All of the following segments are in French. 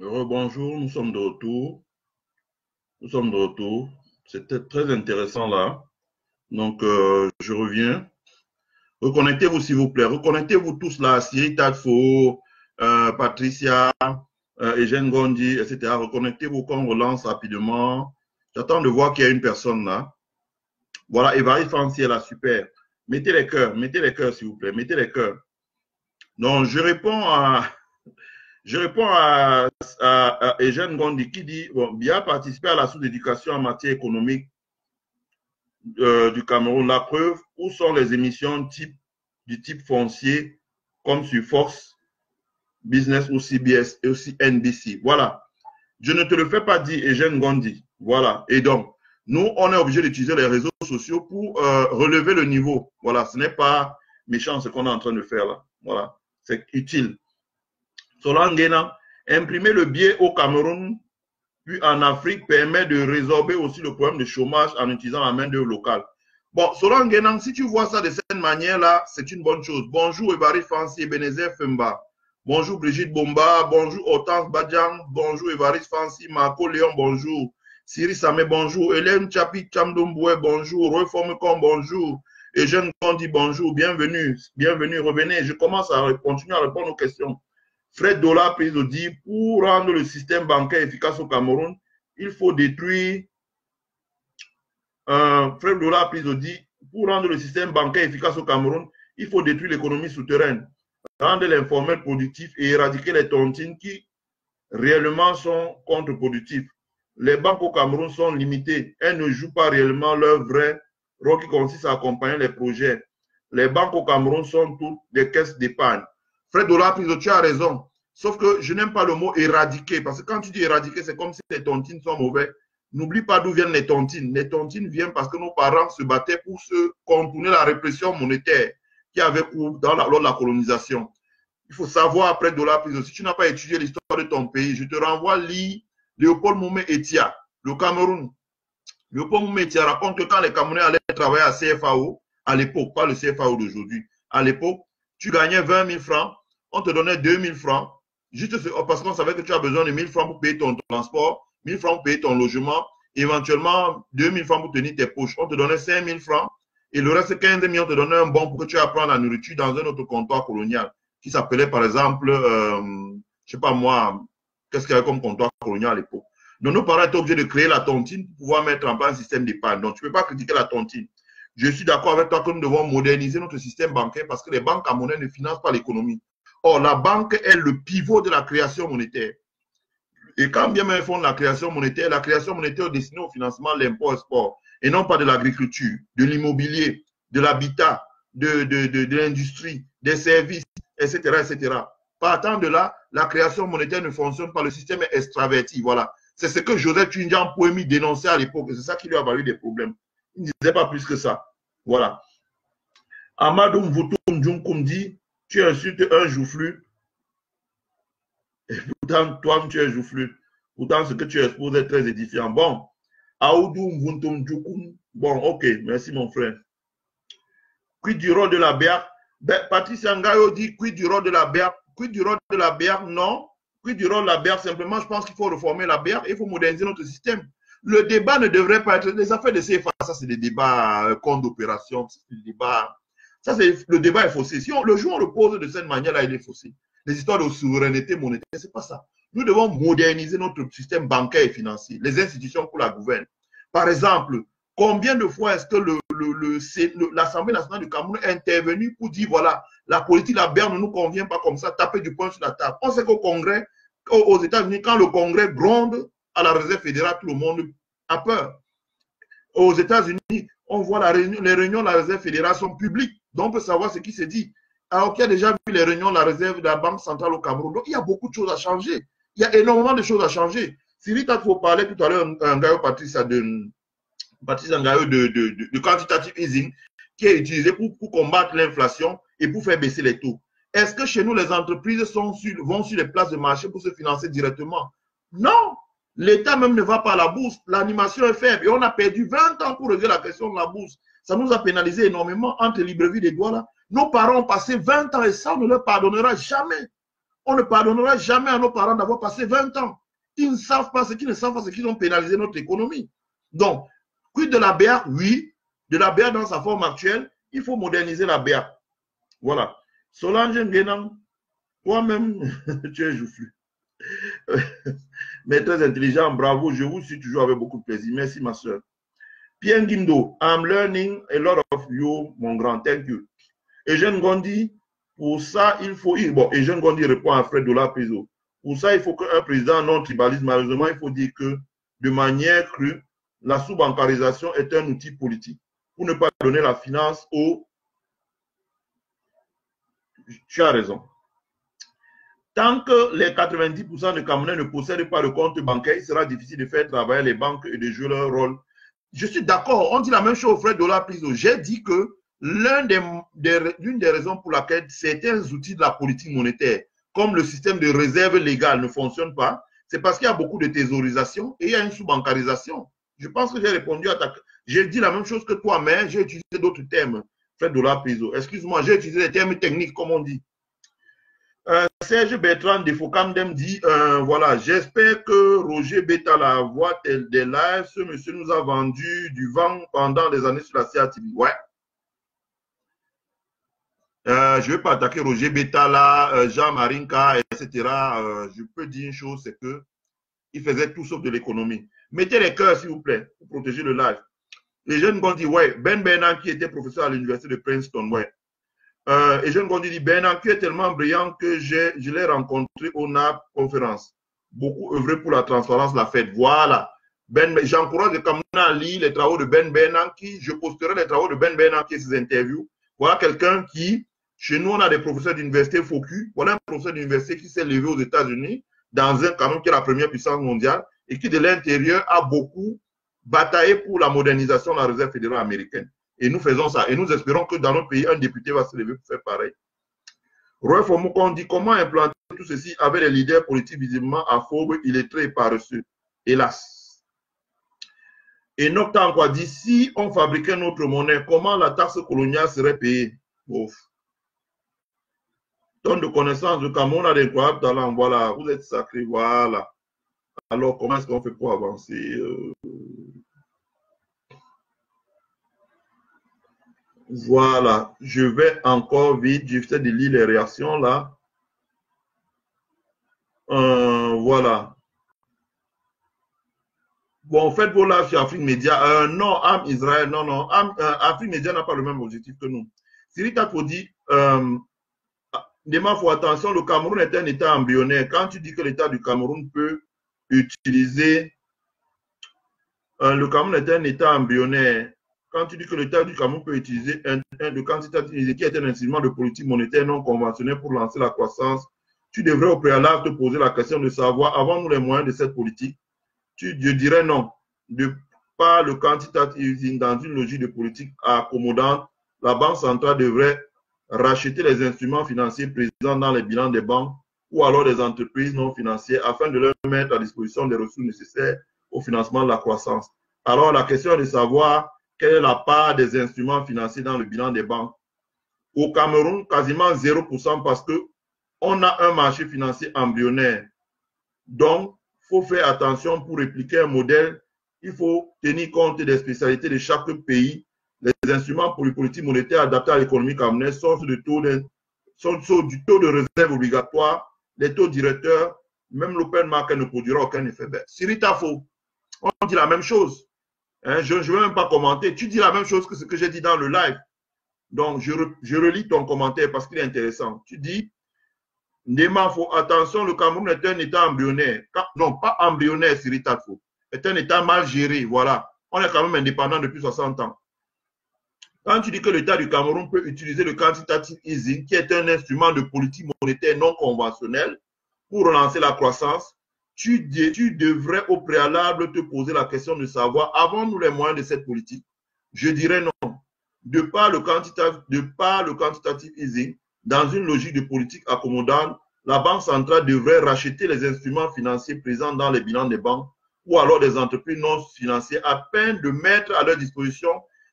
Bonjour, nous sommes de retour. Nous sommes de retour. C'était très intéressant là. Donc, je reviens. Reconnectez-vous s'il vous plaît. Reconnectez-vous tous là. Cyril Tadfo, Patricia, Eugène Gondi, etc. Reconnectez-vous qu'on relance rapidement. J'attends de voir qu'il y a une personne là. Voilà, Évariste Fancy est là, super. Mettez les cœurs s'il vous plaît. Mettez les cœurs. Donc, je réponds à Eugène Gondi qui dit bon, bien participer à la sous-éducation en matière économique du Cameroun. La preuve, où sont les émissions du type foncier comme sur Fox Business ou CBS et aussi NBC. Voilà. Je ne te le fais pas dire, Eugène Gondi. Voilà. Et donc, nous, on est obligé d'utiliser les réseaux sociaux pour relever le niveau. Voilà. Ce n'est pas méchant ce qu'on est en train de faire là. Voilà. C'est utile. Solangena, imprimer le billet au Cameroun puis en Afrique permet de résorber aussi le problème de chômage en utilisant la main-d'œuvre locale. Bon, Solan Guénan, si tu vois ça de cette manière-là, c'est une bonne chose. Bonjour Évariste Fancy, Ebenezer Femba. Bonjour Brigitte Bomba. Bonjour Hortense Badjan. Bonjour Évariste Fancy. Marco Léon, bonjour. Cyril Samé, bonjour. Hélène Chapi Chamdomboué, bonjour. Reformecom, bonjour. Eugène Gondi, bonjour. Bienvenue. Bienvenue, revenez. Je commence à continuer à répondre aux questions. Fred Dollar Priso dit, pour rendre le système bancaire efficace au Cameroun, il faut détruire. Fred Dollar Priso dit, pour rendre le système bancaire efficace au Cameroun, il faut détruire l'économie souterraine, rendre l'informel productif et éradiquer les tontines qui réellement sont contre-productifs. Les banques au Cameroun sont limitées. Elles ne jouent pas réellement leur vrai rôle qui consiste à accompagner les projets. Les banques au Cameroun sont toutes des caisses d'épargne. Fred Dollar, tu as raison. Sauf que je n'aime pas le mot éradiquer. Parce que quand tu dis éradiquer, c'est comme si les tontines sont mauvais. N'oublie pas d'où viennent les tontines. Les tontines viennent parce que nos parents se battaient pour se contourner la répression monétaire qui avait cours lors de la colonisation. Il faut savoir après Dollar Priso, si tu n'as pas étudié l'histoire de ton pays, je te renvoie lire Léopold Moumé Etia, le Cameroun. Léopold Moumé Etia raconte que quand les Camerounais allaient travailler à CFAO, à l'époque, pas le CFAO d'aujourd'hui, à l'époque, tu gagnais 20 000 francs, on te donnait 2 000 francs, juste parce qu'on savait que tu as besoin de 1 000 francs pour payer ton transport, 1 000 francs pour payer ton logement, éventuellement 2 000 francs pour tenir tes poches. On te donnait 5 000 francs et le reste 15 000, on te donnait un bon pour que tu apprennes la nourriture dans un autre comptoir colonial qui s'appelait par exemple, je ne sais pas moi, qu'est-ce qu'il y avait comme comptoir colonial à l'époque. Donc nos parents étaient obligés de créer la tontine pour pouvoir mettre en place un système d'épargne. Donc tu ne peux pas critiquer la tontine. Je suis d'accord avec toi que nous devons moderniser notre système bancaire parce que les banques à monnaie ne financent pas l'économie. Or, la banque est le pivot de la création monétaire. Et quand bien même font la création monétaire est destinée au financement de l'import-export et non pas de l'agriculture, de l'immobilier, de l'habitat, de l'industrie, des services, etc., etc. Partant de là, la création monétaire ne fonctionne pas, le système est extraverti. Voilà. C'est ce que Joseph Tundian Poemi dénonçait à l'époque et c'est ça qui lui a valu des problèmes. Il ne disait pas plus que ça. Voilà. Amadou Mvutum Djunkoum dit, tu insultes un joufflu. Et pourtant, toi, tu es joufflu. Pourtant, ce que tu exposes est très édifiant. Bon, Aoudou Mvuntum Djoukoum. Bon, ok, merci mon frère. Quid du rôle de la BEAC? Ben, Patricia Ngayo dit quid du rôle de la BEAC? Quid du rôle de la BEAC? Non. Quid du rôle de la BEAC? Simplement, je pense qu'il faut reformer la BEAC et il faut moderniser notre système. Le débat ne devrait pas être les affaires de CFA. Ça, c'est des débats compte d'opération. Le débat est faussé. Si le jour où on le pose de cette manière-là, il est faussé. Les histoires de souveraineté monétaire, ce n'est pas ça. Nous devons moderniser notre système bancaire et financier, les institutions pour la gouverne. Par exemple, combien de fois est-ce que l'Assemblée nationale du Cameroun est intervenue pour dire, voilà, la politique de la BEAC ne nous convient pas comme ça, taper du poing sur la table. On sait qu'au Congrès, aux États-Unis, quand le Congrès gronde à la Réserve fédérale, tout le monde a peur. Aux États-Unis, on voit les réunions de la Réserve fédérale sont publiques, donc on peut savoir ce qui se dit. Alors qu'il y a déjà vu les réunions de la Réserve de la Banque centrale au Cameroun. Donc il y a beaucoup de choses à changer. Il y a énormément de choses à changer. Cyril, il faut parler tout à l'heure, Patricia Ngayo de quantitative easing qui est utilisé pour combattre l'inflation et pour faire baisser les taux. Est-ce que chez nous, les entreprises vont sur les places de marché pour se financer directement? Non. L'État même ne va pas à la bourse. L'animation est faible. Et on a perdu 20 ans pour régler la question de la bourse. Ça nous a pénalisé énormément entre Libreville et Douala. Nos parents ont passé 20 ans et ça, on ne leur pardonnera jamais. On ne pardonnera jamais à nos parents d'avoir passé 20 ans. Ils ne savent pas ce qu'ils ne savent pas, ce qu'ils ont pénalisé notre économie. Donc, quid de la BA? Oui, de la BA dans sa forme actuelle, il faut moderniser la BA. Voilà. Solange Nguyenang, toi-même, tu es joufflu. Mais très intelligent, bravo, je vous suis toujours avec beaucoup de plaisir. Merci, ma soeur. Pierre Guindo, I'm learning a lot of you, mon grand, thank you. Eugène Gondi, pour ça, il faut... Bon, Eugène Gondi répond à Fred Dola-Piso. Pour ça, il faut qu'un président non tribaliste, malheureusement, il faut dire que, de manière crue, la sous-bancarisation est un outil politique pour ne pas donner la finance aux... Tu as raison. Tant que les 90% des Camerounais ne possèdent pas de compte bancaire, il sera difficile de faire travailler les banques et de jouer leur rôle. Je suis d'accord, on dit la même chose, Fred Dola-Piso. J'ai dit que l'une des raisons pour laquelle certains outils de la politique monétaire, comme le système de réserve légale, ne fonctionnent pas, c'est parce qu'il y a beaucoup de thésaurisation et il y a une sous-bancarisation. Je pense que j'ai répondu à ta... J'ai dit la même chose que toi, mais j'ai utilisé d'autres termes, Fred Dola-Piso. Excuse-moi, j'ai utilisé des termes techniques, comme on dit. Serge Bertrand de Focamdem dit, voilà, j'espère que Roger Beta, la voix des lives, ce monsieur nous a vendu du vent pendant des années sur la CATV. Ouais. Je ne vais pas attaquer Roger Beta là, Jean Marinka, etc. Je peux dire une chose, c'est que il faisait tout sauf de l'économie. Mettez les cœurs, s'il vous plaît, pour protéger le live. Les jeunes vont dire, ouais, Ben Bernard qui était professeur à l'université de Princeton, ouais. Et Jeune Gondi dit, Bernard qui est tellement brillant que je l'ai rencontré au NAP conférence. Beaucoup œuvré pour la transparence, la fête. Voilà. J'encourage les Camerounais à lire les travaux de Ben Bernard qui, je posterai les travaux de Ben Bernard qui est ses interviews. Voilà quelqu'un qui, chez nous, on a des professeurs d'université focus. Voilà un professeur d'université qui s'est levé aux États-Unis dans un Cameroun qui est la première puissance mondiale et qui, de l'intérieur, a beaucoup bataillé pour la modernisation de la réserve fédérale américaine. Et nous faisons ça. Et nous espérons que dans notre pays, un député va se lever pour faire pareil. Roy Fomokon dit comment implanter tout ceci avec les leaders politiques visiblement aphobes, illettrés et paresseux. Hélas. Et Nocta encore dit si on fabriquait notre monnaie, comment la taxe coloniale serait payée? Ouf. Tonne de connaissances, le Cameroun a d'incroyables talents. Voilà, vous êtes sacrés. Voilà. Alors, comment est-ce qu'on fait pour avancer? Voilà, je vais encore vite, j'essaie de lire les réactions là. Voilà. Bon, faites vos lives sur Afrique Média. Non, Am Israël, non, non. Afrique Média n'a pas le même objectif que nous. Cyril Tato dit, faut attention, le Cameroun est un État embryonnaire. Quand tu dis que l'État du Cameroun peut utiliser, le Cameroun est un État embryonnaire. Quand tu dis que l'État du Cameroun peut utiliser le quantitatif qui est un instrument de politique monétaire non conventionnel pour lancer la croissance, tu devrais au préalable te poser la question de savoir, avons-nous les moyens de cette politique? Je dirais non. De par le quantitative easing dans une logique de politique accommodante, la Banque centrale devrait racheter les instruments financiers présents dans les bilans des banques ou alors des entreprises non financières afin de leur mettre à disposition des ressources nécessaires au financement de la croissance. Alors la question est de savoir quelle est la part des instruments financiers dans le bilan des banques. Au Cameroun, quasiment 0% parce qu'on a un marché financier embryonnaire. Donc, il faut faire attention pour répliquer un modèle. Il faut tenir compte des spécialités de chaque pays. Les instruments pour les politiques monétaires adaptés à l'économie camerounaise sont sur du taux de réserve obligatoire, les taux directeurs, même l'open market ne produira aucun effet. Cyril Tafo, on dit la même chose. Hein, je ne vais même pas commenter. Tu dis la même chose que ce que j'ai dit dans le live. Donc, je relis ton commentaire parce qu'il est intéressant. Tu dis, Ndemafo, attention, le Cameroun est un État embryonnaire. Non, pas embryonnaire, Cyril Tafo. C'est un État mal géré. Voilà. On est quand même indépendant depuis 60 ans. Quand tu dis que l'État du Cameroun peut utiliser le quantitative easing, qui est un instrument de politique monétaire non conventionnel, pour relancer la croissance, tu devrais au préalable te poser la question de savoir, avons-nous les moyens de cette politique? Je dirais non. De par le quantitative easing, dans une logique de politique accommodante, la Banque centrale devrait racheter les instruments financiers présents dans les bilans des banques ou alors des entreprises non financières afin de mettre à leur disposition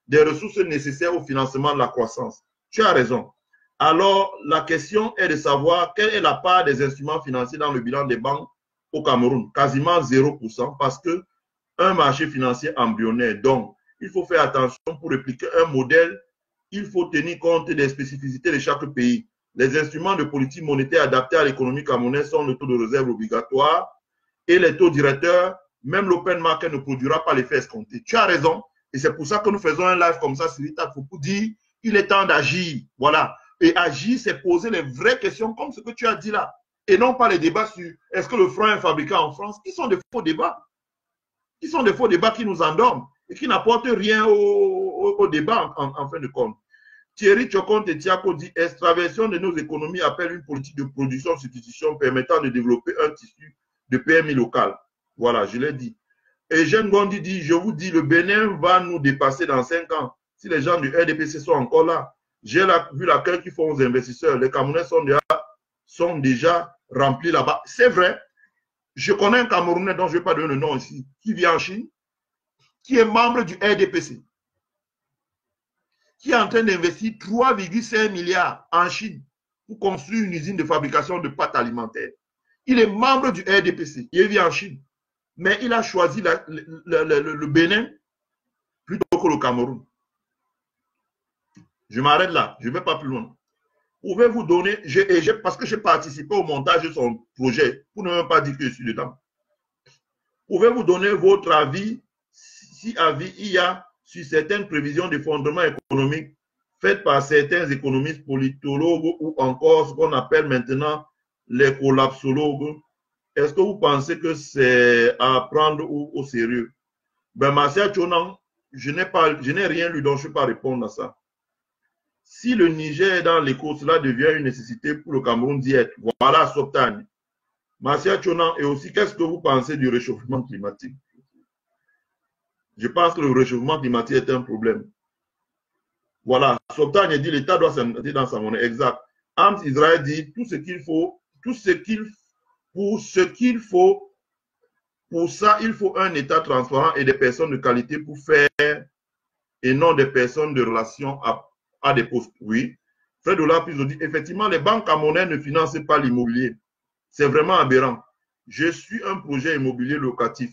des ressources nécessaires au financement de la croissance. Tu as raison. Alors, la question est de savoir quelle est la part des instruments financiers dans le bilan des banques au Cameroun. Quasiment 0% parce que un marché financier embryonnaire. Donc, il faut faire attention pour répliquer un modèle. Il faut tenir compte des spécificités de chaque pays. Les instruments de politique monétaire adaptés à l'économie camerounaise sont le taux de réserve obligatoire et les taux directeurs. Même l'open market ne produira pas l'effet escompté. Tu as raison. Et c'est pour ça que nous faisons un live comme ça sur l'État pour dire il est temps d'agir. Voilà. Et agir, c'est poser les vraies questions comme ce que tu as dit là. Et non pas les débats sur est-ce que le franc est fabriqué en France, qui sont des faux débats. Qui sont des faux débats qui nous endorment et qui n'apportent rien au débat en fin de compte. Thierry Choconte et Tiako dit extraversion de nos économies appelle une politique de production-substitution permettant de développer un tissu de PMI local. Voilà, je l'ai dit. Et Jean Gondi dit, je vous dis, le Bénin va nous dépasser dans 5 ans. Si les gens du RDPC sont encore là, j'ai vu l'accueil qu'ils font aux investisseurs. Les Camerounais sont déjà remplis là-bas. C'est vrai. Je connais un Camerounais dont je ne vais pas donner le nom ici, qui vit en Chine, qui est membre du RDPC, qui est en train d'investir 3,5 milliards en Chine pour construire une usine de fabrication de pâtes alimentaires. Il est membre du RDPC, il vit en Chine, mais il a choisi le Bénin plutôt que le Cameroun. Je m'arrête là, je ne vais pas plus loin. Pouvez-vous donner, parce que j'ai participé au montage de son projet, pour ne même pas dire que je suis dedans. Pouvez-vous donner votre avis, si avis il y a, sur certaines prévisions d'effondrement économique faites par certains économistes, politologues ou encore ce qu'on appelle maintenant les collapsologues? Est-ce que vous pensez que c'est à prendre au sérieux? Ben, Marcia Chonan, je n'ai rien lu, donc je ne peux pas répondre à ça. Si le Niger est dans l'écho, cela devient une nécessité pour le Cameroun d'y être. Voilà, Soptane. Marcia Chonan, et aussi, qu'est-ce que vous pensez du réchauffement climatique? Je pense que le réchauffement climatique est un problème. Voilà, Soptane dit l'État doit s'investir dans sa monnaie. Exact. Ams Israël dit tout ce qu'il faut, pour ça, il faut un État transparent et des personnes de qualité pour faire et non des personnes de relation à des postes. Oui. Fred Olapis dit effectivement, les banques camerounaises ne financent pas l'immobilier. C'est vraiment aberrant. Je suis un projet immobilier locatif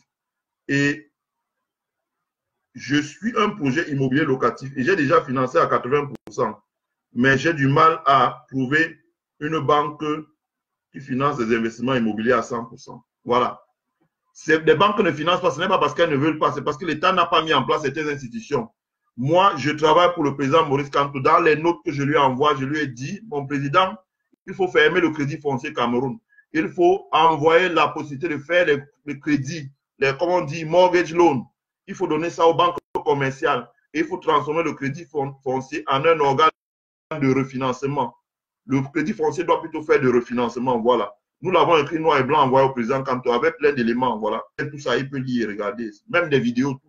et j'ai déjà financé à 80%, mais j'ai du mal à trouver une banque qui finance des investissements immobiliers à 100%. Voilà. Des banques ne financent pas, ce n'est pas parce qu'elles ne veulent pas, c'est parce que l'État n'a pas mis en place certaines institutions. Moi, je travaille pour le président Maurice Kamto. Dans les notes que je lui envoie, je lui ai dit, mon président, il faut fermer le crédit foncier Cameroun. Il faut envoyer la possibilité de faire les crédits, comment on dit, mortgage loan. Il faut donner ça aux banques commerciales. Et il faut transformer le crédit foncier en un organe de refinancement. Le crédit foncier doit plutôt faire de refinancement. Voilà. Nous l'avons écrit noir et blanc envoyé au président Kamto avec plein d'éléments. Voilà. Et tout ça, il peut lire et regarder. Même des vidéos.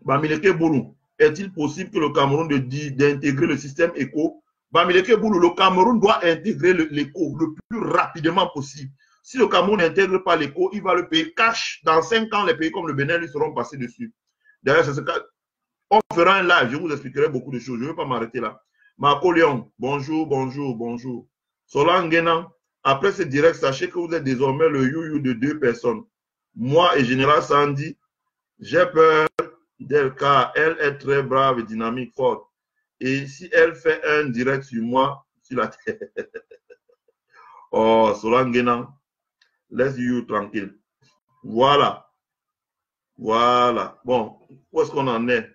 Bamileke Boulou, est-il possible que le Cameroun d'intégrer le système éco? Bamileke Boulou, le Cameroun doit intégrer l'éco le plus rapidement possible. Si le Cameroun n'intègre pas l'éco, il va le payer cash. Dans 5 ans, les pays comme le Bénin lui seront passés dessus. D'ailleurs, c'est ce cas. On fera un live, je vous expliquerai beaucoup de choses. Je ne vais pas m'arrêter là. Marco Léon, bonjour, bonjour, bonjour. Solan Guénan, après ce direct, sachez que vous êtes désormais le you de 2 personnes. Moi et Général Sandy, j'ai peur d'elle car elle est très brave et dynamique, forte. Et si elle fait un direct sur moi, sur la tête. Oh, Solan Guénan, laisse you tranquille. Voilà. Voilà. Bon, où est-ce qu'on en est?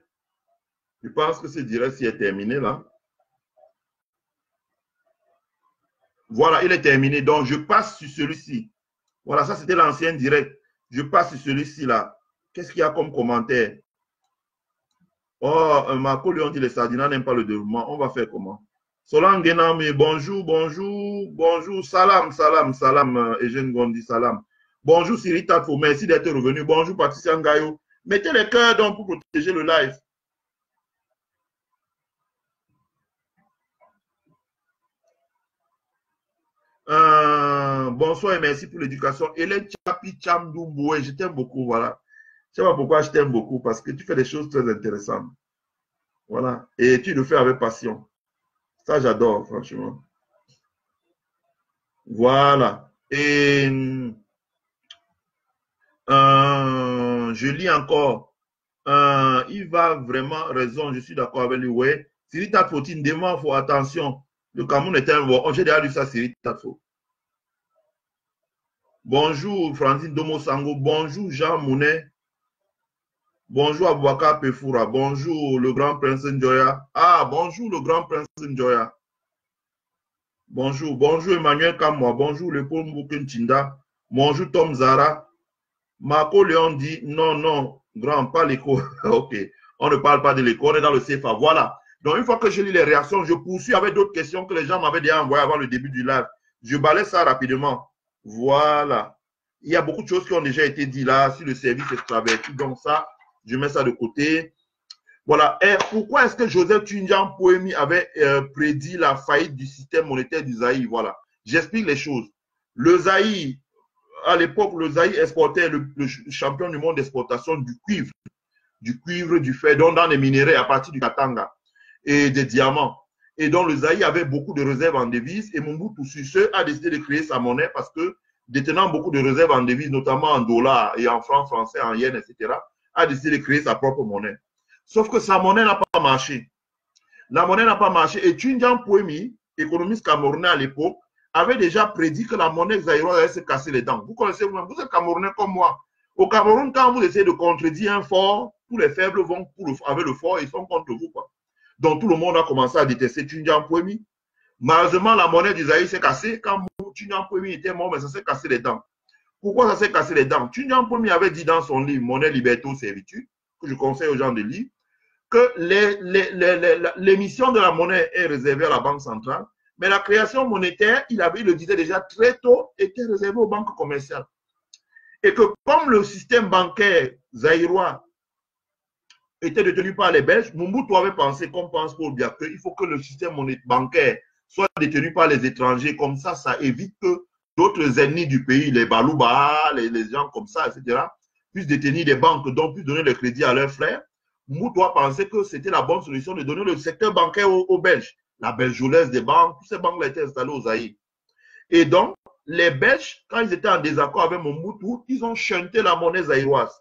Je pense que ce direct est terminé là. Voilà, il est terminé. Donc, je passe sur celui-ci. Voilà, ça c'était l'ancien direct. Je passe sur celui-ci là. Qu'est-ce qu'il y a comme commentaire? Oh, Marco Léon dit les Sardinats n'aiment pas le développement. On va faire comment? Solan Genami, bonjour, bonjour, bonjour. Salam, salam, salam. Eugène Gondi, salam. Bonjour Siri Tafo, merci d'être revenu. Bonjour Patricia Ngayo. Mettez les cœurs donc pour protéger le live. Bonsoir et merci pour l'éducation. Hélène Chapi Chamdoumboué, je t'aime beaucoup, voilà. Je ne sais pas pourquoi je t'aime beaucoup, parce que tu fais des choses très intéressantes. Voilà. Et tu le fais avec passion. Ça, j'adore, franchement. Voilà. Et je lis encore. Il va vraiment raison, je suis d'accord avec lui. Ouais. Siri Tatfotine demande, faut attention. Le Cameroun est un bon. J'ai déjà lu ça, Siri Tatfo. Bonjour, Francine Domo Sango. Bonjour, Jean Mounet. Bonjour, Abouaka Pefoura. Bonjour, le grand prince Njoya. Ah, bonjour, le grand prince Njoya. Bonjour, bonjour, Emmanuel Kamwa. Bonjour, le Paul Mbukentinda. Bonjour, Tom Zara. Marco Léon dit non, non, grand, pas l'écho. Ok, on ne parle pas de l'écho, on est dans le CFA. Voilà. Donc, une fois que je lis les réactions, je poursuis avec d'autres questions que les gens m'avaient déjà envoyées avant le début du live. Je balaye ça rapidement. Voilà. Il y a beaucoup de choses qui ont déjà été dites là sur le service extraverti. Donc, ça, je mets ça de côté. Voilà. Et pourquoi est-ce que Joseph Tundian Poemi avait prédit la faillite du système monétaire du Zaïre? Voilà. J'explique les choses. Le Zaïre, à l'époque, le Zaïre exportait le champion du monde d'exportation du cuivre, du fer, donc dans les minéraux à partir du Katanga et des diamants. Et donc, le Zaïre avait beaucoup de réserves en devises et Mobutu Sese a décidé de créer sa monnaie parce que, détenant beaucoup de réserves en devises, notamment en dollars et en francs français, en yens, etc., a décidé de créer sa propre monnaie. Sauf que sa monnaie n'a pas marché. La monnaie n'a pas marché. Et Tundian Poemi, économiste camerounais à l'époque, avait déjà prédit que la monnaie zaïroise allait se casser les dents. Vous connaissez vous-même, vous êtes Camerounais comme moi. Au Cameroun, quand vous essayez de contredire un fort, tous les faibles vont avec le fort et ils sont contre vous, quoi. Donc tout le monde a commencé à détester Tundian Poemi. Malheureusement, la monnaie du Zaïre s'est cassée. Quand Tundian Poemi était mort, mais ça s'est cassé les dents. Pourquoi ça s'est cassé les dents? Tundian Poemi avait dit dans son livre Monnaie, liberté ou servitude, que je conseille aux gens de lire, que l'émission de la monnaie est réservée à la Banque centrale, mais la création monétaire, il le disait déjà très tôt, était réservée aux banques commerciales. Et que comme le système bancaire zaïrois était détenu par les Belges, Mobutu avait pensé, comme pense Paul Biya, qu'il faut que le système bancaire soit détenu par les étrangers. Comme ça évite que d'autres ennemis du pays, les Balouba, les gens comme ça, etc., puissent détenir des banques, donc puissent donner le crédit à leurs frères. Mobutu a pensé que c'était la bonne solution de donner le secteur bancaire aux Belges. La belgeolaise des banques, toutes ces banques-là étaient installées au Zaïre. Et donc, les Belges, quand ils étaient en désaccord avec Mobutu, ils ont chanté la monnaie zaïroise.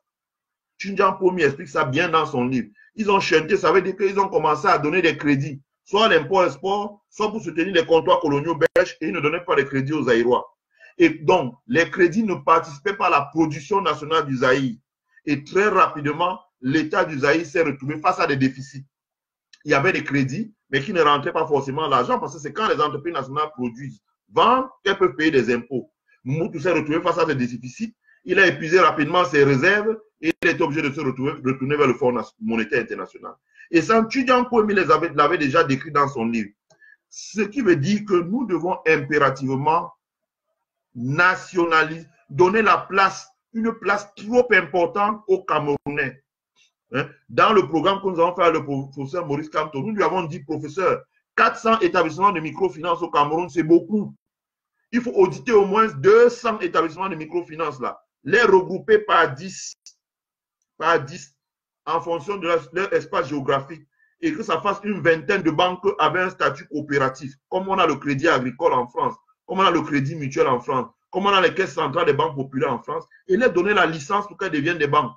Tundian Poemi explique ça bien dans son livre. Ils ont chanté, ça veut dire qu'ils ont commencé à donner des crédits, soit à l'import-export, soit pour soutenir les comptoirs coloniaux belges, et ils ne donnaient pas de crédits aux Zaïrois. Et donc, les crédits ne participaient pas à la production nationale du Zaïre. Et très rapidement, l'État du Zaïre s'est retrouvé face à des déficits. Il y avait des crédits, mais qui ne rentraient pas forcément l'argent, parce que c'est quand les entreprises nationales produisent, vendent, qu'elles peuvent payer des impôts. Mobutu s'est retrouvé face à des déficits. Il a épuisé rapidement ses réserves et il est obligé de se retourner vers le Fonds monétaire international. Et ça, Tundian Poemi l'avait déjà décrit dans son livre. Ce qui veut dire que nous devons impérativement nationaliser, donner une place trop importante aux Camerounais. Dans le programme que nous avons fait avec le professeur Maurice Kamto, nous lui avons dit, professeur, 400 établissements de microfinance au Cameroun, c'est beaucoup. Il faut auditer au moins 200 établissements de microfinance là, les regrouper par 10 en fonction de leur espace géographique et que ça fasse une vingtaine de banques avec un statut coopératif, comme on a le crédit agricole en France, comme on a le crédit mutuel en France, comme on a les caisses centrales des banques populaires en France, et leur donner la licence pour qu'elles deviennent des banques.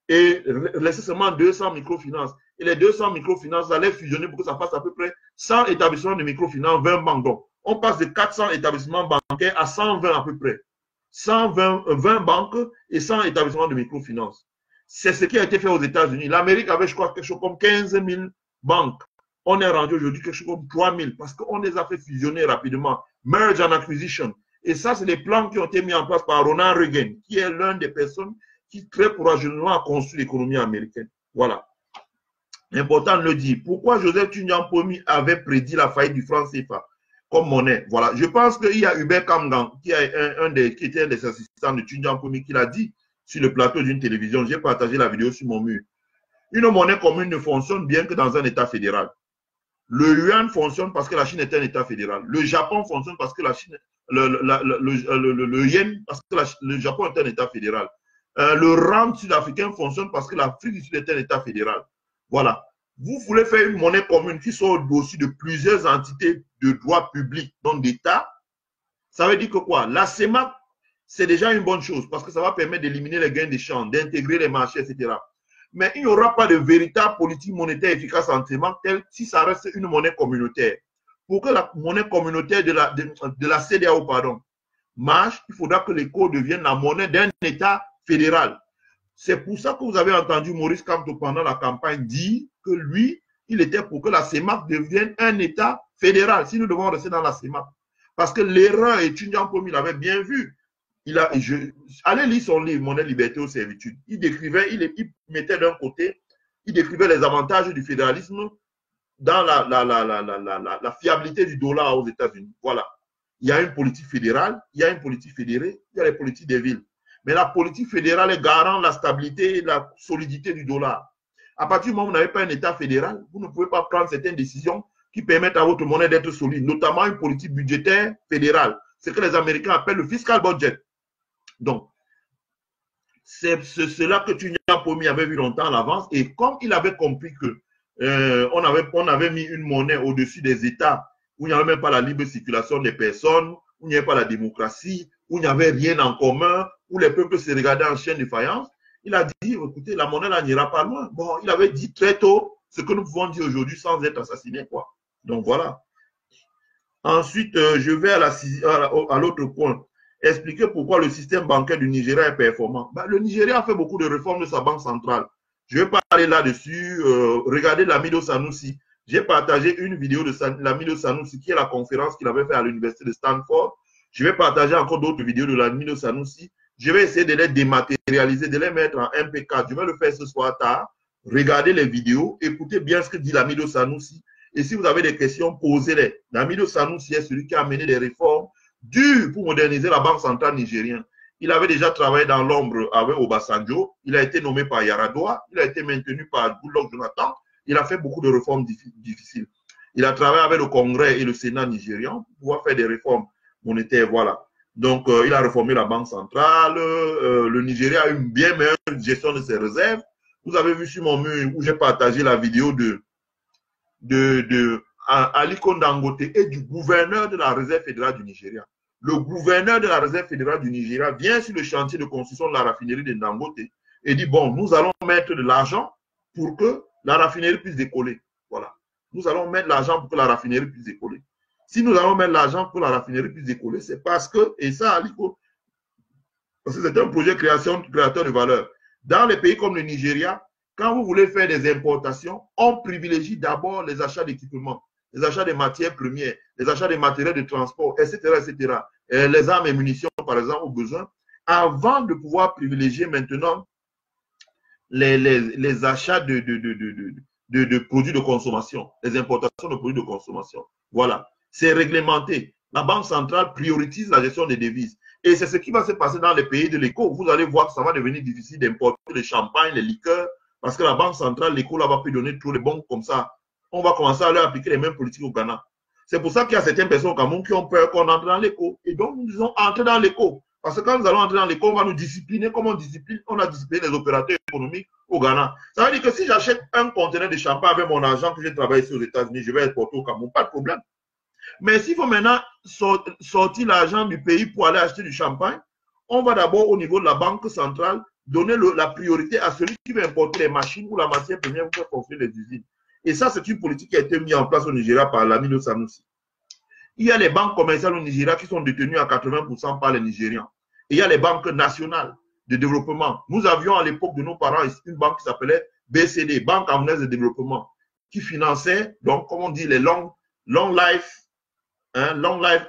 Et laisser seulement 200 microfinances. Et les 200 microfinances allaient fusionner pour que ça fasse à peu près 100 établissements de microfinance, 20 banques. Donc, on passe de 400 établissements bancaires à 120 à peu près. 20 banques et 100 établissements de microfinance. C'est ce qui a été fait aux États-Unis. L'Amérique avait, je crois, quelque chose comme 15 000 banques. On est rendu aujourd'hui quelque chose comme 3 000 parce qu'on les a fait fusionner rapidement. Merge and acquisition. Et ça, c'est les plans qui ont été mis en place par Ronald Reagan, qui est l'une des personnes qui très courageusement a construit l'économie américaine. Voilà. Important de le dire. Pourquoi Joseph Tundian Poemi avait prédit la faillite du franc CFA comme monnaie? Voilà. Je pense qu'il y a Hubert Kamgan, qui était un des assistants de Tundian Poemi, qui l'a dit sur le plateau d'une télévision. J'ai partagé la vidéo sur mon mur. Une monnaie commune ne fonctionne bien que dans un État fédéral. Le yuan fonctionne parce que la Chine est un État fédéral. Le Japon fonctionne parce que la Chine, le yen, parce que le Japon est un État fédéral. Le rand sud-africain fonctionne parce que l'Afrique du Sud est un État fédéral. Voilà. Vous voulez faire une monnaie commune qui soit au-dessus de plusieurs entités de droit public, donc d'État. Ça veut dire que quoi? La CEMAC, c'est déjà une bonne chose parce que ça va permettre d'éliminer les gains d'échange, d'intégrer les marchés, etc. Mais il n'y aura pas de véritable politique monétaire efficace en CEMAC tel si ça reste une monnaie communautaire. Pour que la monnaie communautaire de la CEDEAO, pardon, marche, il faudra que l'éco devienne la monnaie d'un État fédéral. C'est pour ça que vous avez entendu Maurice Kamto pendant la campagne dire que lui, il était pour que la CEMAC devienne un État fédéral, si nous devons rester dans la CEMAC. Parce que l'erreur étudiant, comme il avait bien vu, allez lire son livre, Monnaie, Liberté ou Servitude. Il décrivait, il mettait d'un côté, il décrivait les avantages du fédéralisme dans la fiabilité du dollar aux États-Unis. Voilà. Il y a une politique fédérale, il y a une politique fédérée, il y a les politiques des villes. Mais la politique fédérale est garant de la stabilité et de la solidité du dollar. À partir du moment où vous n'avez pas un État fédéral, vous ne pouvez pas prendre certaines décisions qui permettent à votre monnaie d'être solide, notamment une politique budgétaire fédérale. C'est ce que les Américains appellent le fiscal budget. Donc, c'est cela que Tunya Pomi avait vu longtemps à l'avance. Et comme il avait compris que on avait mis une monnaie au-dessus des États, où il n'y avait même pas la libre circulation des personnes, où il n'y avait pas la démocratie, où il n'y avait rien en commun, où les peuples se regardaient en chien de faïence, il a dit, écoutez, la monnaie là n'ira pas loin. Bon, il avait dit très tôt ce que nous pouvons dire aujourd'hui sans être assassiné, quoi. Donc voilà. Ensuite, je vais à l'autre point. Expliquer pourquoi le système bancaire du Nigeria est performant. Ben, le Nigeria a fait beaucoup de réformes de sa banque centrale. Je vais parler là-dessus. Regardez Lamido Sanusi. J'ai partagé une vidéo de Lamido Sanusi qui est la conférence qu'il avait fait à l'université de Stanford. Je vais partager encore d'autres vidéos de Lamido Sanusi. Je vais essayer de les dématérialiser, de les mettre en MP4. Je vais le faire ce soir tard. Regardez les vidéos. Écoutez bien ce que dit Lamido Sanusi. Et si vous avez des questions, posez-les. Lamido Sanusi est celui qui a mené des réformes dures pour moderniser la banque centrale nigérienne. Il avait déjà travaillé dans l'ombre avec Obasanjo. Il a été nommé par Yaradua. Il a été maintenu par Goodluck Jonathan. Il a fait beaucoup de réformes difficiles. Il a travaillé avec le Congrès et le Sénat nigérian pour pouvoir faire des réformes monétaires. Voilà. Donc, il a réformé la banque centrale. Le Nigeria a une bien meilleure gestion de ses réserves. Vous avez vu sur mon mur où j'ai partagé la vidéo de Aliko Dangote et du gouverneur de la réserve fédérale du Nigeria. Le gouverneur de la réserve fédérale du Nigeria vient sur le chantier de construction de la raffinerie de Dangote et dit, bon, nous allons mettre de l'argent pour que la raffinerie puisse décoller. Voilà. Nous allons mettre l'argent pour que la raffinerie puisse décoller. Si nous allons mettre l'argent pour que la raffinerie puisse décoller, c'est parce que, et ça, Aliko, parce que c'est un projet créateur de valeur. Dans les pays comme le Nigeria, quand vous voulez faire des importations, on privilégie d'abord les achats d'équipements, les achats de matières premières, les achats de matériels de transport, etc., etc. Les armes et munitions, par exemple, au besoin, avant de pouvoir privilégier maintenant les achats de produits de consommation, les importations de produits de consommation. Voilà, c'est réglementé. La Banque centrale priorise la gestion des devises. Et c'est ce qui va se passer dans les pays de l'éco. Vous allez voir que ça va devenir difficile d'importer le champagne, les liqueurs, parce que la Banque centrale, l'éco, là, va plus donner tous les bons comme ça. On va commencer à leur appliquer les mêmes politiques au Ghana. C'est pour ça qu'il y a certaines personnes au Cameroun qui ont peur qu'on entre dans l'éco. Et donc, nous disons entrer dans l'éco. Parce que quand nous allons entrer dans l'éco, on va nous discipliner comme on a discipliné les opérateurs économiques au Ghana. Ça veut dire que si j'achète un conteneur de champagne avec mon argent que j'ai travaillé ici aux États-Unis, je vais exporter au Cameroun, pas de problème. Mais s'il faut maintenant sortir l'argent du pays pour aller acheter du champagne, on va d'abord au niveau de la banque centrale donner la priorité à celui qui veut importer les machines ou la matière première pour faire construire les usines. Et ça, c'est une politique qui a été mise en place au Nigeria par Lamido Sanusi. Il y a les banques commerciales au Nigeria qui sont détenues à 80% par les Nigérians. Et il y a les banques nationales de développement. Nous avions à l'époque de nos parents une banque qui s'appelait BCD, Banque Camerounaise de développement, qui finançait, donc, comme on dit, les long life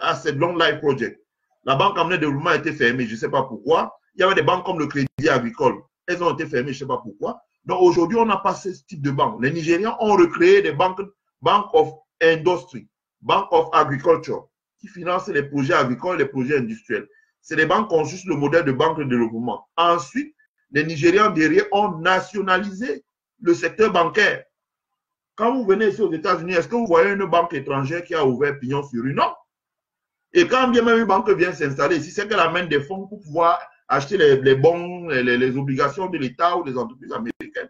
asset, long life project. La Banque Camerounaise de développement a été fermée, je ne sais pas pourquoi. Il y avait des banques comme le Crédit Agricole. Elles ont été fermées, je ne sais pas pourquoi. Donc aujourd'hui, on n'a pas ce type de banque. Les Nigérians ont recréé des banques, Bank of Industry, Bank of Agriculture, qui financent les projets agricoles et les projets industriels. C'est des banques qui ont juste le modèle de banque de développement. Ensuite, les Nigérians derrière ont nationalisé le secteur bancaire. Quand vous venez ici aux États-Unis, est-ce que vous voyez une banque étrangère qui a ouvert pignon sur rue? Non. Et quand bien même une banque vient s'installer ici, c'est qu'elle amène des fonds pour pouvoir acheter les bons, les obligations de l'État ou des entreprises américaines.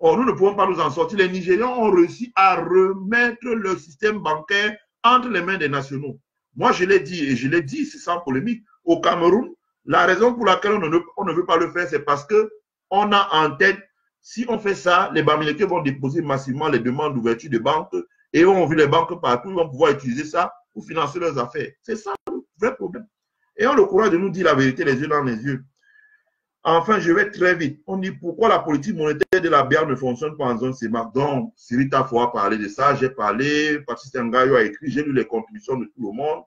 Or, nous ne pouvons pas nous en sortir. Les Nigérians ont réussi à remettre le système bancaire entre les mains des nationaux. Moi, je l'ai dit, et je l'ai dit, c'est sans polémique. Au Cameroun, la raison pour laquelle on ne veut pas le faire, c'est parce qu'on a en tête, si on fait ça, les Bamileke vont déposer massivement les demandes d'ouverture de banques et on vu les banques partout, ils vont pouvoir utiliser ça pour financer leurs affaires. C'est ça le vrai problème. Et on a le courage de nous dire la vérité les yeux dans les yeux. Enfin, je vais très vite. On dit pourquoi la politique monétaire de la BIA ne fonctionne pas en zone CEMAC. Donc, Sirita Foa a parlé de ça, j'ai parlé, Patrice Ngayo a écrit, j'ai lu les contributions de tout le monde.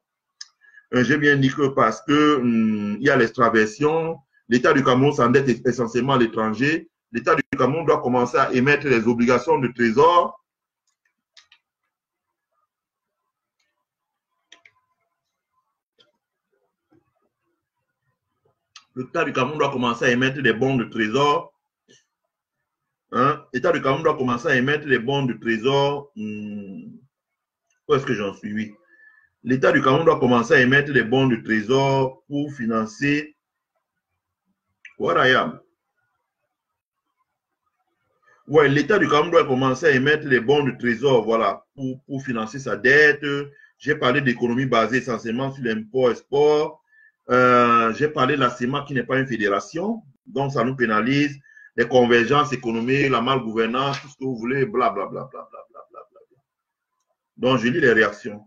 J'ai bien dit que parce que il y a l'extraversion, l'État du Cameroun s'endette essentiellement à l'étranger. L'État du Cameroun doit commencer à émettre des obligations de trésor. L'État du Cameroun doit commencer à émettre des bons de trésor. Hein? L'État du Cameroun doit commencer à émettre des bons de trésor. Où est-ce que j'en suis? Oui. L'État du Cameroun doit commencer à émettre des bons de trésor pour financer. Voilà. Ouais, l'État du Cameroun doit commencer à émettre des bons de trésor, voilà, pour financer sa dette. J'ai parlé d'économie basée essentiellement sur l'import-export. J'ai parlé de la CEMAC qui n'est pas une fédération, donc ça nous pénalise. Les convergences économiques, la malgouvernance, tout ce que vous voulez, blablabla. Bla, bla, bla, bla, bla, bla, bla. Donc, je lis les réactions.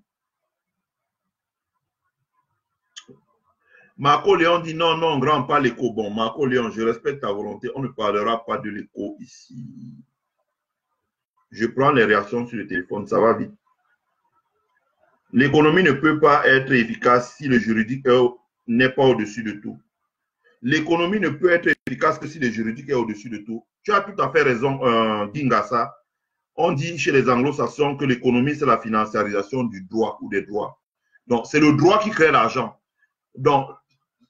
Marco Léon dit non, non, grand, pas l'écho. Bon, Marco Léon, je respecte ta volonté. On ne parlera pas de l'écho ici. Je prends les réactions sur le téléphone, ça va vite. L'économie ne peut pas être efficace si le juridique n'est pas au-dessus de tout. L'économie ne peut être efficace que si le juridique est au-dessus de tout. Tu as tout à fait raison, Gingassa. On dit chez les anglo-saxons que l'économie, c'est la financiarisation du droit ou des droits. Donc, c'est le droit qui crée l'argent. Donc,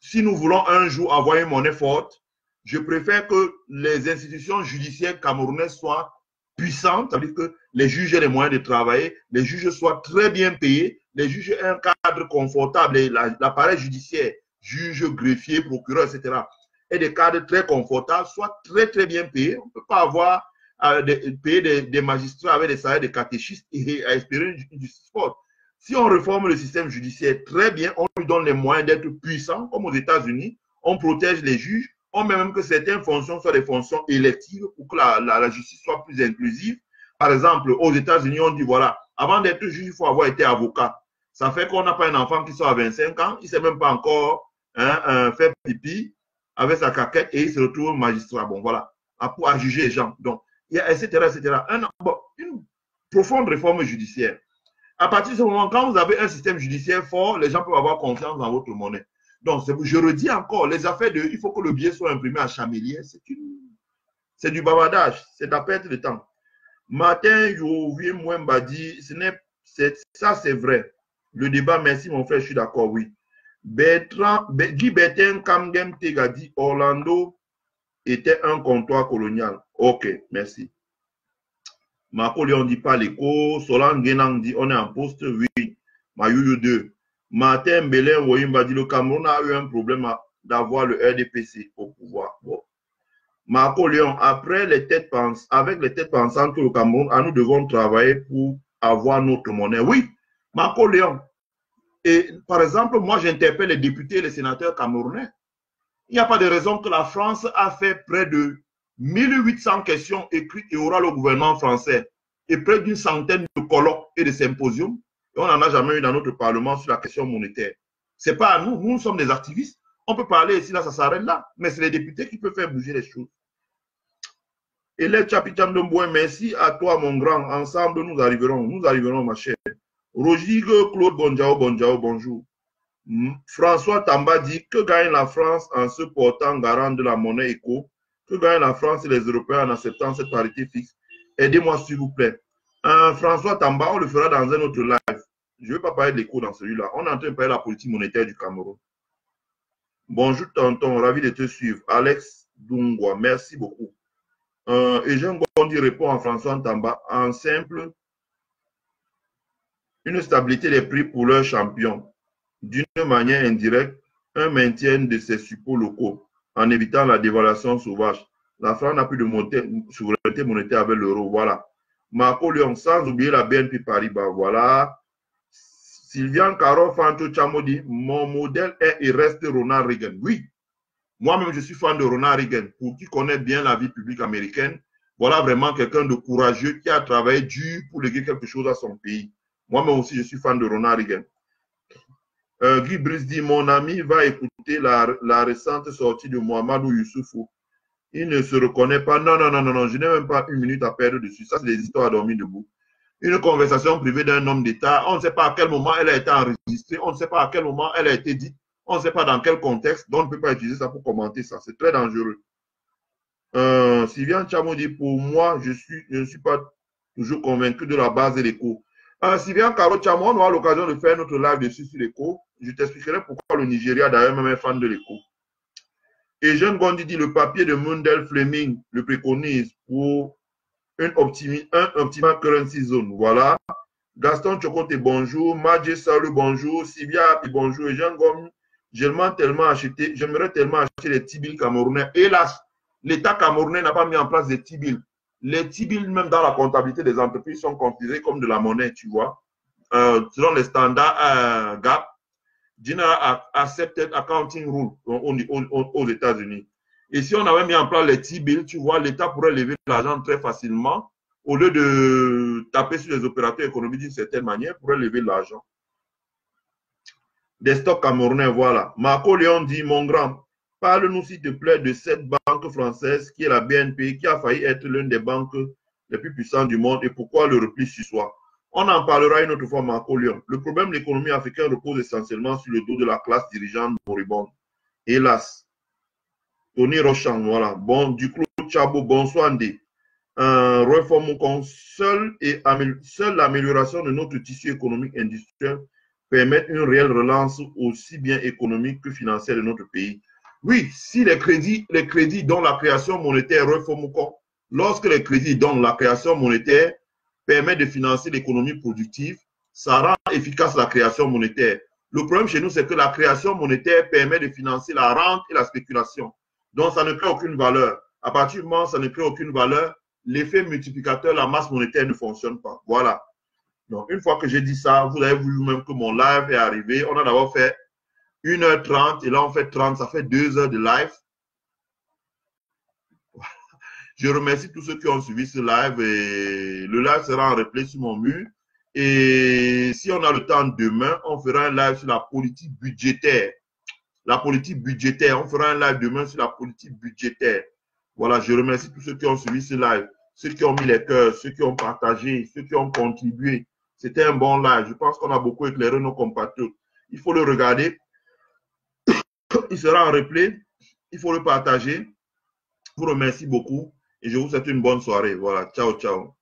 si nous voulons un jour avoir une monnaie forte, je préfère que les institutions judiciaires camerounaises soient puissantes, c'est-à-dire que les juges aient les moyens de travailler, les juges soient très bien payés, les juges aient un cadre confortable, et l'appareil judiciaire, juges, greffiers, procureurs, etc., et des cadres très confortables, soient très, très bien payés. On ne peut pas avoir payer des magistrats avec des salaires de catéchistes et à espérer une justice forte. Si on réforme le système judiciaire très bien, on lui donne les moyens d'être puissant, comme aux États-Unis, on protège les juges, on met même que certaines fonctions soient des fonctions électives pour que la justice soit plus inclusive. Par exemple, aux États-Unis, on dit voilà, avant d'être juge, il faut avoir été avocat. Ça fait qu'on n'a pas un enfant qui sort à 25 ans, il ne sait même pas encore faire pipi avec sa caquette et il se retrouve magistrat. Bon, voilà, à juger les gens. Donc, etc., etc. Une profonde réforme judiciaire. À partir de ce moment, quand vous avez un système judiciaire fort, les gens peuvent avoir confiance dans votre monnaie. Donc, je redis encore, les affaires il faut que le billet soit imprimé à Chamélière, c'est du bavardage, c'est de la perte de temps. Martin Yovier Mwemba dit, ça c'est vrai. Le débat, merci mon frère, je suis d'accord, oui. Guy Bertin Kamgem Tega dit, Orlando était un comptoir colonial. Ok, merci. Marco Léon dit pas l'écho. Solan Genang dit on est en poste, oui. Mayuyu 2. Martin Bélin Woyimba dit le Cameroun a eu un problème d'avoir le RDPC au pouvoir. Bon. Marco Léon, avec les têtes pensantes que le Cameroun, nous devons travailler pour avoir notre monnaie. Oui, Marco Léon. Et par exemple, moi j'interpelle les députés et les sénateurs camerounais. Il n'y a pas de raison que la France a fait près de 1800 questions écrites et orales au gouvernement français et près d'une centaine de colloques et de symposiums. Et on n'en a jamais eu dans notre Parlement sur la question monétaire. Ce n'est pas à nous, nous sommes des activistes. On peut parler ici, là, ça s'arrête là. Mais c'est les députés qui peuvent faire bouger les choses. Et les Chapitam de merci à toi, mon grand. Ensemble, nous arriverons, ma chère. Rogigue Claude Bonjao, bonjour. François Tamba dit que gagne la France en se portant garant de la monnaie éco? Que gagne la France et les Européens en acceptant cette parité fixe? Aidez-moi s'il vous plaît. François Tamba, on le fera dans un autre live. Je ne vais pas parler de l'éco dans celui-là. On est en train de parler de la politique monétaire du Cameroun. Bonjour tonton, ravi de te suivre. Alex Dungwa, merci beaucoup. Eugène Gondi répond à François Tamba en simple, une stabilité des prix pour leurs champions. D'une manière indirecte, un maintien de ces suppôts locaux en évitant la dévaluation sauvage. La France n'a plus de souveraineté monétaire avec l'euro. Voilà. Marco Lyon, sans oublier la BNP Paribas. Voilà. Sylviane Caro Fanto Chamo dit, mon modèle est et reste Ronald Reagan. Oui, moi-même, je suis fan de Ronald Reagan. Pour qui connaît bien la vie publique américaine, voilà vraiment quelqu'un de courageux qui a travaillé dur pour léguer quelque chose à son pays. Moi-même aussi, je suis fan de Ronald Reagan. Guy Brice dit, mon ami va écouter la récente sortie de Mohamedou Youssoufou. Il ne se reconnaît pas. Non, non, non, non, non, je n'ai même pas une minute à perdre dessus. Ça, c'est des histoires à dormir debout. Une conversation privée d'un homme d'État, on ne sait pas à quel moment elle a été enregistrée, on ne sait pas à quel moment elle a été dite, on ne sait pas dans quel contexte, donc on ne peut pas utiliser ça pour commenter ça. C'est très dangereux. Sylviane Chamo dit, pour moi, je ne suis pas toujours convaincu de la base de l'écho. Sylviane Caro Chamo, on aura l'occasion de faire notre live dessus sur l'écho. Je t'expliquerai pourquoi le Nigeria, d'ailleurs, même est fan de l'écho. Et Jean Gondi dit, le papier de Mundell Fleming le préconise pour un optimal currency zone. Voilà. Gaston Chocote, bonjour. Madje Salut, bonjour. Sylvia, bonjour. Et Jean Gomme, j'aimerais tellement acheter les T-bills camerounais. Hélas, l'État camerounais n'a pas mis en place des T-bills. Les T-bills, même dans la comptabilité des entreprises, sont considérés comme de la monnaie, tu vois. Selon les standards GAP, General Accepted Accounting Rule aux États-Unis. Et si on avait mis en place les T-bills, tu vois, l'État pourrait lever l'argent très facilement. Au lieu de taper sur les opérateurs économiques d'une certaine manière, pourrait lever l'argent. Des stocks camerounais, voilà. Marco Léon dit, mon grand, parle-nous s'il te plaît de cette banque française qui est la BNP, qui a failli être l'une des banques les plus puissantes du monde et pourquoi le repli sur soi. On en parlera une autre fois, Marco Léon. Le problème de l'économie africaine repose essentiellement sur le dos de la classe dirigeante moribonde. Hélas. Tony Rochon, voilà. Bon, du coup, Chabo, bonsoir, Ndé. Seule l'amélioration de notre tissu économique industriel permet une réelle relance aussi bien économique que financière de notre pays. Oui, si les crédits dont la création monétaire, lorsque les crédits dont la création monétaire permet de financer l'économie productive, ça rend efficace la création monétaire. Le problème chez nous, c'est que la création monétaire permet de financer la rente et la spéculation. Donc, ça ne crée aucune valeur. À partir du moment où ça ne crée aucune valeur, l'effet multiplicateur, la masse monétaire ne fonctionne pas. Voilà. Donc, une fois que j'ai dit ça, vous avez vu même que mon live est arrivé. On a d'abord fait 1h30 et là, on fait 30. Ça fait 2 heures de live. Je remercie tous ceux qui ont suivi ce live. Et le live sera en replay sur mon mur. Et si on a le temps demain, on fera un live sur la politique budgétaire. La politique budgétaire. On fera un live demain sur la politique budgétaire. Voilà, je remercie tous ceux qui ont suivi ce live, ceux qui ont mis les cœurs, ceux qui ont partagé, ceux qui ont contribué. C'était un bon live. Je pense qu'on a beaucoup éclairé nos compatriotes. Il faut le regarder. Il sera en replay. Il faut le partager. Je vous remercie beaucoup et je vous souhaite une bonne soirée. Voilà, ciao, ciao.